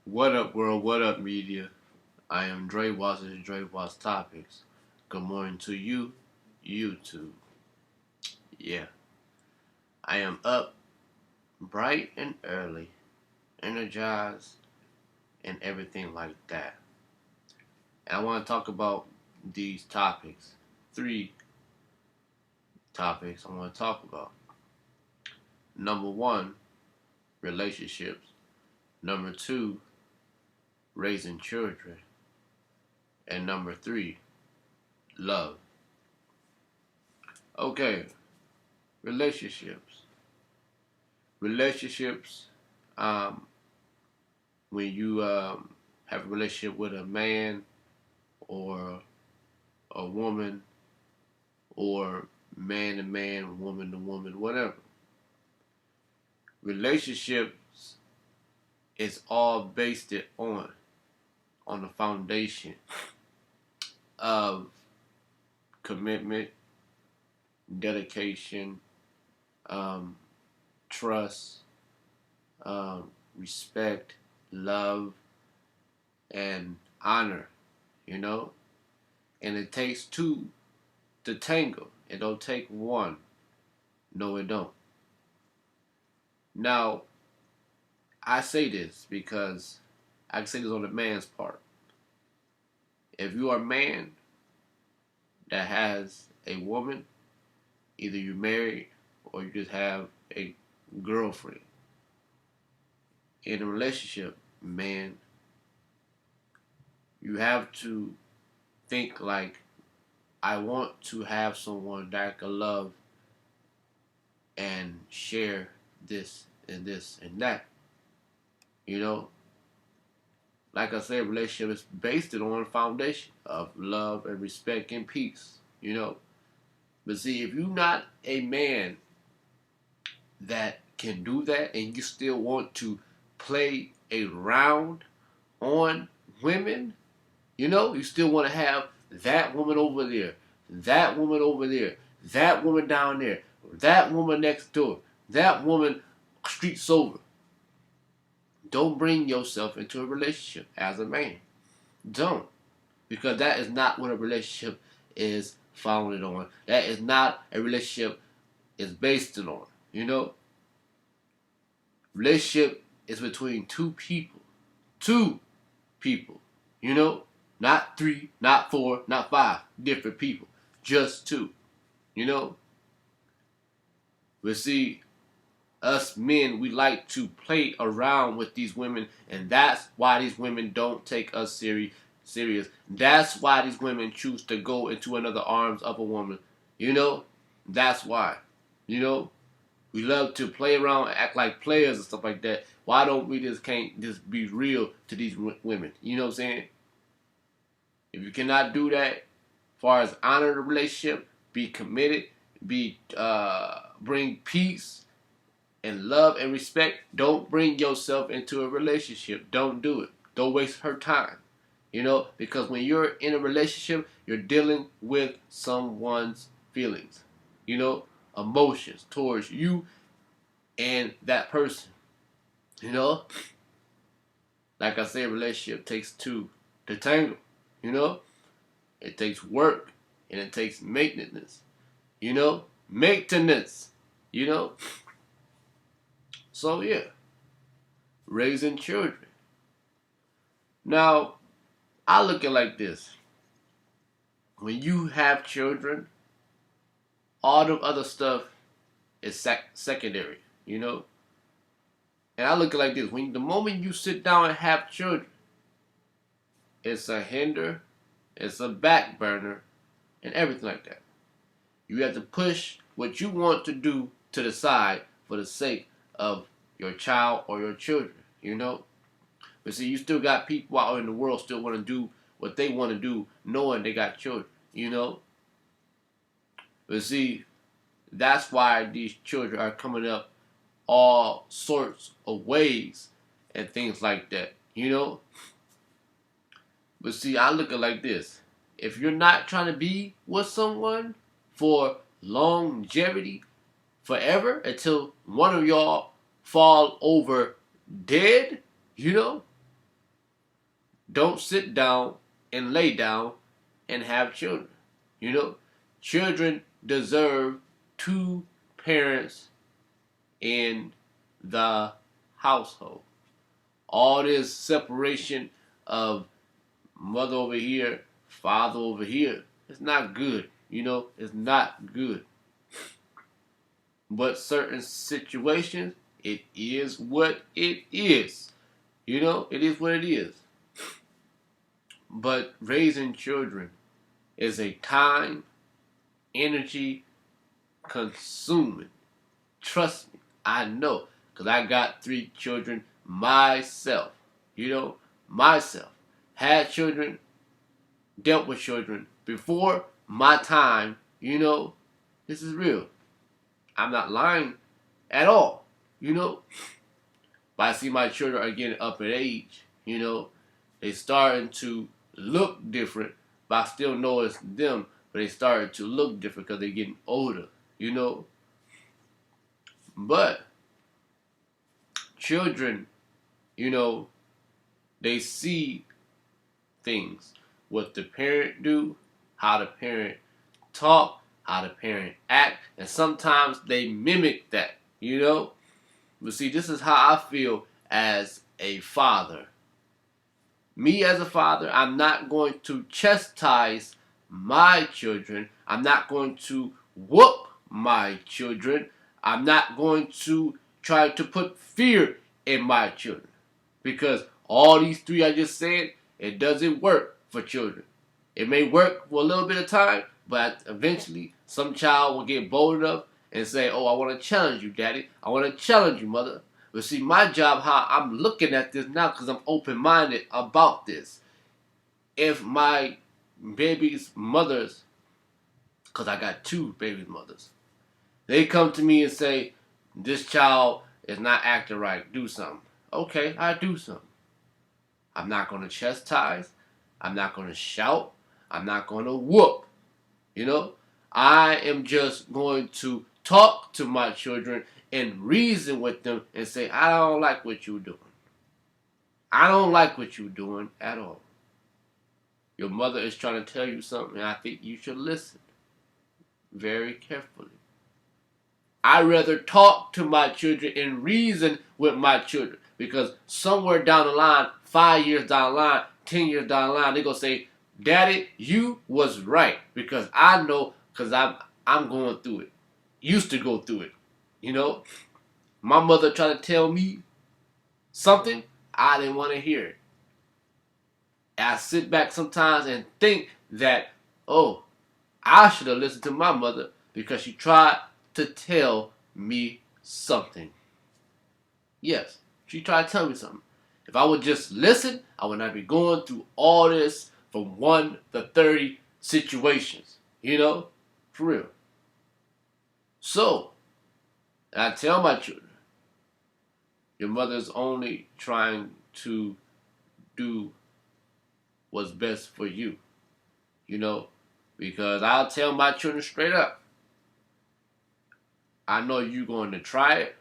What up, world? What up, media? I am Drewize Topics. Good morning to you, YouTube. Yeah, I am up bright and early, energized, and everything like that. And I want to talk about these topics. Three topics I want to talk about. Number one, relationships. Number two, raising children. And number three, love. Okay, relationships. Relationships, um, when you have a relationship with a man or a woman or man to man, woman to woman, whatever. Relationships is all based it on the foundation of commitment, dedication, um, trust, respect, love, and honor, you know? And it takes two to tango. It don't take one. No, it don't. Now, I say this because I can say this on the man's part. If you are a man that has a woman, either you're married or you just have a girlfriend in a relationship, man, you have to think like, I want to have someone that I can love and share this and this and that. You know, like I said, relationship is based on a foundation of love and respect and peace. You know, but see, if you're not a man that can do that and you still want to play around on women, you know, you still want to have that woman over there, that woman over there, that woman down there, that woman next door, that woman streets over. Don't bring yourself into a relationship as a man. Don't. Because that is not what a relationship is founded on. That is not a relationship is based on. You know? Relationship is between two people. Two people. You know? Not three, not four, not five different people. Just two. You know? But see, us men, we like to play around with these women, and that's why these women don't take us serious. That's why these women choose to go into another arms of a woman. You know? That's why. You know? We love to play around, act like players and stuff like that. Why don't we can't just be real to these women? You know what I'm saying? If you cannot do that, as far as honor the relationship, be committed, bring peace and love and respect. Don't bring yourself into a relationship. Don't do it. Don't waste her time. You know, because when you're in a relationship, you're dealing with someone's feelings, you know, emotions towards you and that person. You know, like I said, relationship takes two to tangle. You know, it takes work and it takes maintenance. You know, maintenance. You know, so yeah, raising children. Now, I look at it like this: when you have children, all the other stuff is secondary. You know, and I look at it like this: when the moment you sit down and have children, it's a hinder, it's a back burner, and everything like that. You have to push what you want to do to the side for the sake of your child or your children, you know? But see, you still got people out in the world still want to do what they want to do knowing they got children, you know? But see, that's why these children are coming up all sorts of ways and things like that, you know? But see, I look at it like this. If you're not trying to be with someone for longevity, forever, until one of y'all fall over dead, you know, don't sit down and lay down and have children. You know, children deserve two parents in the household. All this separation of mother over here, father over here, it's not good. You know, it's not good. But certain situations, it is what it is. You know, it is what it is. But raising children is a time, energy consuming. Trust me, I know. Because I got 3 children myself. You know, myself. Had children, dealt with children before my time. You know, this is real. I'm not lying at all. You know, but I see my children are getting up in age. You know, they starting to look different, but I still know it's them. But they started to look different because they're getting older. You know, but children, you know, they see things. What the parent do, how the parent talk, how the parent act, and sometimes they mimic that, you know? But see, this is how I feel as a father. Me as a father, I'm not going to chastise my children. I'm not going to whoop my children. I'm not going to try to put fear in my children. Because all these 3 I just said, it doesn't work for children. It may work for a little bit of time, but eventually some child will get bold enough and say, oh, I want to challenge you, daddy. I want to challenge you, mother. But see, my job, how I'm looking at this now, because I'm open-minded about this. If my baby's mothers, because I got 2 baby's mothers, they come to me and say, this child is not acting right, do something. Okay, I do something. I'm not going to chastise. I'm not going to shout. I'm not going to whoop. You know, I am just going to talk to my children and reason with them and say, I don't like what you're doing. I don't like what you're doing at all. Your mother is trying to tell you something, and I think you should listen very carefully. I rather talk to my children and reason with my children, because somewhere down the line, 5 years down the line, 10 years down the line, they're going to say, Daddy, you was right, because I know, because I'm going through it. Used to go through it. You know, my mother tried to tell me something, I didn't want to hear it. I sit back sometimes and think that, oh, I should have listened to my mother because she tried to tell me something. Yes, she tried to tell me something. If I would just listen, I would not be going through all this from 1 to 30 situations. You know? For real. So, I tell my children, your mother's only trying to do what's best for you. You know? Because I'll tell my children straight up, I know you're going to try it,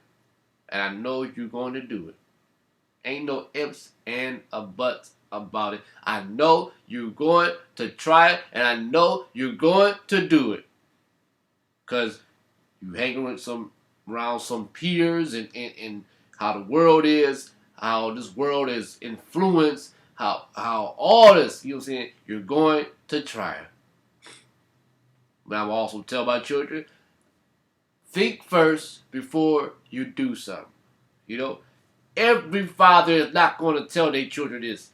and I know you're going to do it. Ain't no ifs and a buts about it. I know you're going to try it, and I know you're going to do it. Because you hanging with around some peers and how the world is, how this world is influenced, how all this, you know what I'm saying, you're going to try it. But I will also tell my children, think first before you do something. You know, every father is not going to tell their children this.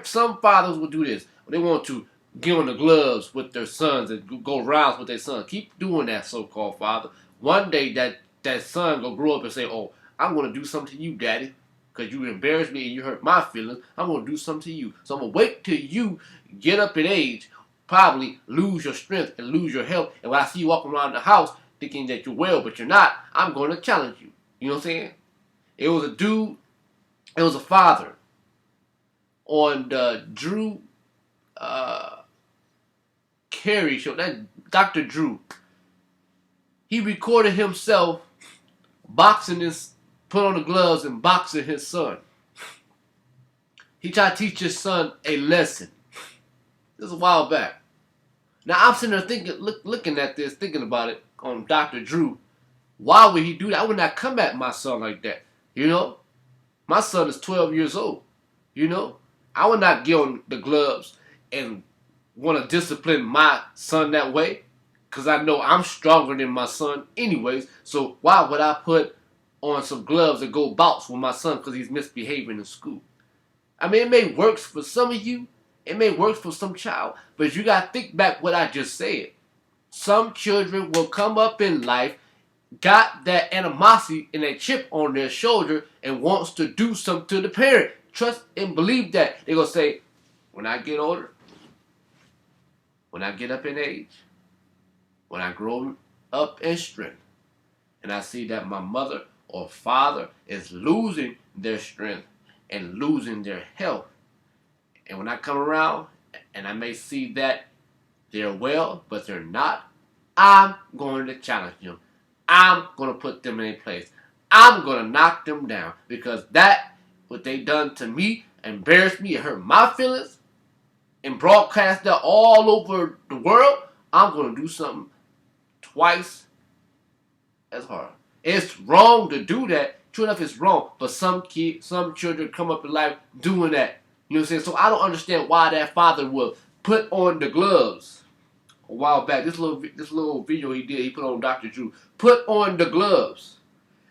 Some fathers will do this. They want to get on the gloves with their sons and go rounds with their sons. Keep doing that, so-called father. One day that son gonna grow up and say, "Oh, I'm gonna do something to you, daddy, because you embarrassed me and you hurt my feelings. I'm gonna do something to you. So I'm gonna wait till you get up in age, probably lose your strength and lose your health. And when I see you walking around the house thinking that you're well, but you're not, I'm going to challenge you." You know what I'm saying? It was a dude, it was a father on the Drew Carey show, that Dr. Drew. He recorded himself boxing put on the gloves and boxing his son. He tried to teach his son a lesson. This was a while back. Now I'm sitting there thinking, looking at this, thinking about it on Dr. Drew. Why would he do that? I would not come at my son like that. You know? My son is 12 years old. You know? I would not get on the gloves and want to discipline my son that way. Because I know I'm stronger than my son anyways. So why would I put on some gloves and go bounce with my son because he's misbehaving in school? I mean, it may work for some of you. It may work for some child. But you got to think back what I just said. Some children will come up in life, got that animosity and that chip on their shoulder and wants to do something to the parent. Trust and believe that. They're going to say, when I get older, when I get up in age, when I grow up in strength, and I see that my mother or father is losing their strength and losing their health, and when I come around and I may see that they're well, but they're not, I'm going to challenge them. I'm going to put them in a place. I'm going to knock them down because that, what they done to me, embarrassed me, it hurt my feelings, and broadcast that all over the world, I'm going to do something twice as hard. It's wrong to do that. True enough, it's wrong. But some children come up in life doing that. You know what I'm saying? So I don't understand why that father will put on the gloves. A while back, this little video he did, he put on Dr. Drew. Put on the gloves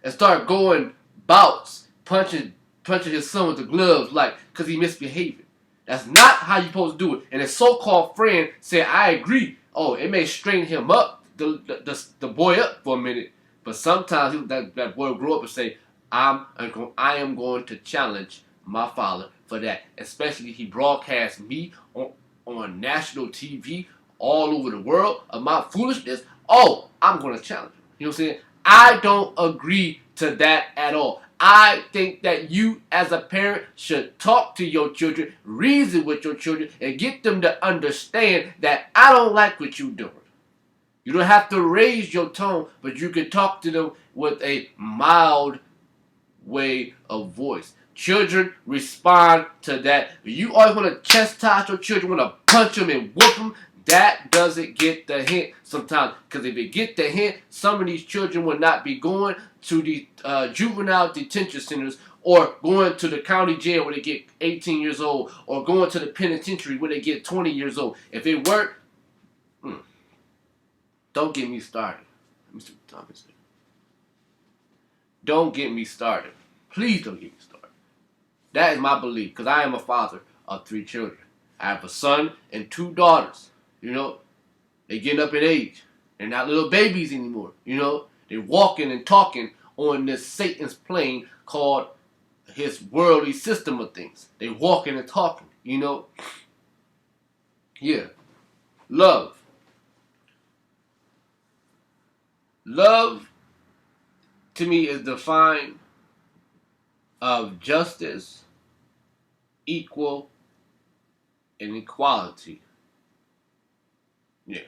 and start going bouts, punching his son with the gloves, like, because he misbehaving. That's not how you supposed to do it. And his so-called friend said, I agree. Oh, it may strain him up, the boy up for a minute. But sometimes that boy will grow up and say, I am going to challenge my father for that. Especially he broadcast me on national TV all over the world of my foolishness. Oh, I'm going to challenge him. You know what I'm saying? I don't agree to that at all. I think that you as a parent should talk to your children, reason with your children, and get them to understand that I don't like what you're doing. You don't have to raise your tone, but you can talk to them with a mild way of voice. Children respond to that. You always want to chastise your children, want to punch them and whoop them. That doesn't get the hint sometimes. Because if it get the hint, some of these children will not be going to the juvenile detention centers or going to the county jail where they get 18 years old or going to the penitentiary where they get 20 years old. If it worked, don't get me started. Mr. Thomas. Don't get me started. Please don't get me started. That is my belief because I am a father of 3 children. I have a son and 2 daughters. You know, they getting up in age. They're not little babies anymore. You know, they're walking and talking on this Satan's plane called his worldly system of things. They're walking and talking, you know. Yeah. Love. Love, to me, is defined of justice, equal, and equality. Yeah.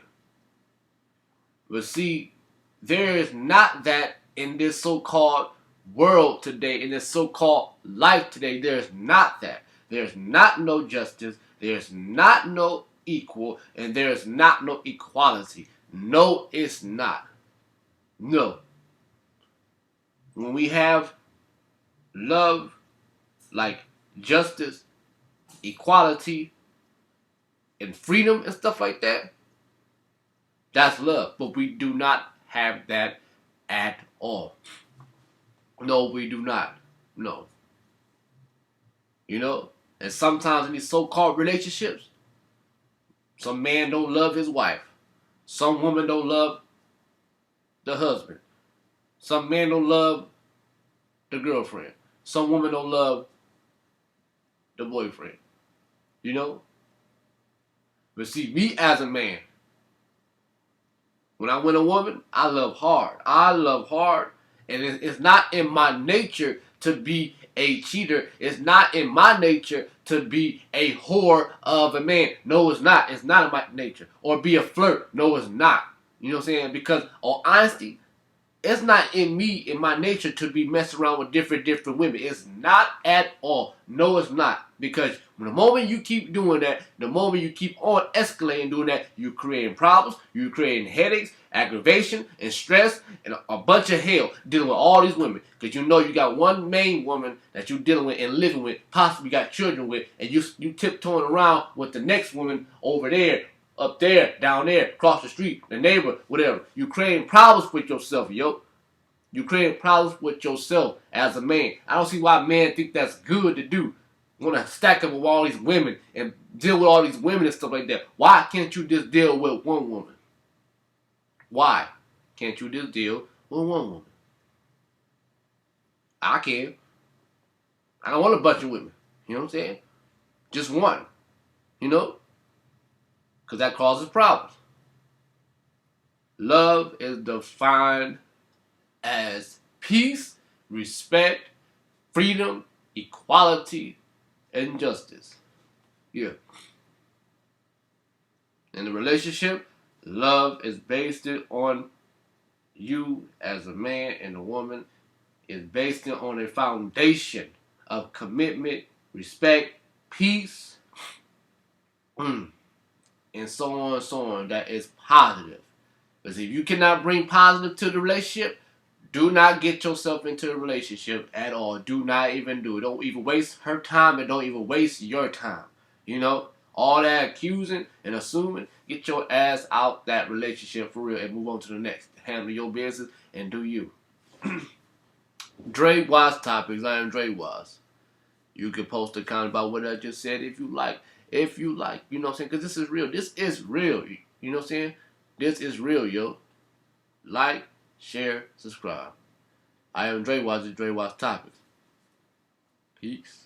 But see, there is not that in this so-called world today, in this so-called life today. There's not that. There's not no justice. There's not no equal. And there's not no equality. No, it's not. No. When we have love, like justice, equality, and freedom and stuff like that, that's love. But we do not have that at all. No, we do not. No. You know? And sometimes in these so-called relationships, some man don't love his wife. Some woman don't love the husband. Some man don't love the girlfriend. Some woman don't love the boyfriend. You know? But see, me as a man, when I win a woman, I love hard. I love hard. And it's not in my nature to be a cheater. It's not in my nature to be a whore of a man. No, it's not. It's not in my nature. Or be a flirt. No, it's not. You know what I'm saying? Because, all honesty, It's not in me, in my nature, to be messing around with different women. It's not at all. No, it's not. Because the moment you keep doing that, the moment you keep on escalating doing that, you're creating problems, you're creating headaches, aggravation, and stress, and a bunch of hell dealing with all these women. Because you know you got one main woman that you're dealing with and living with, possibly got children with, and you tiptoeing around with the next woman over there, up there, down there, across the street, the neighbor, whatever. You creating problems with yourself, yo. You creating problems with yourself as a man. I don't see why men think that's good to do. Want to stack up with all these women and deal with all these women and stuff like that. Why can't you just deal with one woman? Why can't you just deal with one woman? I can. I don't want a bunch of women. You know what I'm saying? Just one. You know? Because that causes problems. Love is defined as peace, respect, freedom, equality, and justice. Yeah. In a relationship, love is based on you as a man and a woman. Is based on a foundation of commitment, respect, peace, and so on and so on. That is positive. Because if you cannot bring positive to the relationship, do not get yourself into a relationship at all. Do not even do it. Don't even waste her time and don't even waste your time. You know? All that accusing and assuming, get your ass out that relationship for real and move on to the next. Handle your business and do you. Drewize Topics. I am Drewize. You can post a comment about what I just said if you like. If you like. You know what I'm saying? Because this is real. This is real. You know what I'm saying? This is real, yo. Like, share, subscribe. I am Drewize. Drewize Topics. Peace.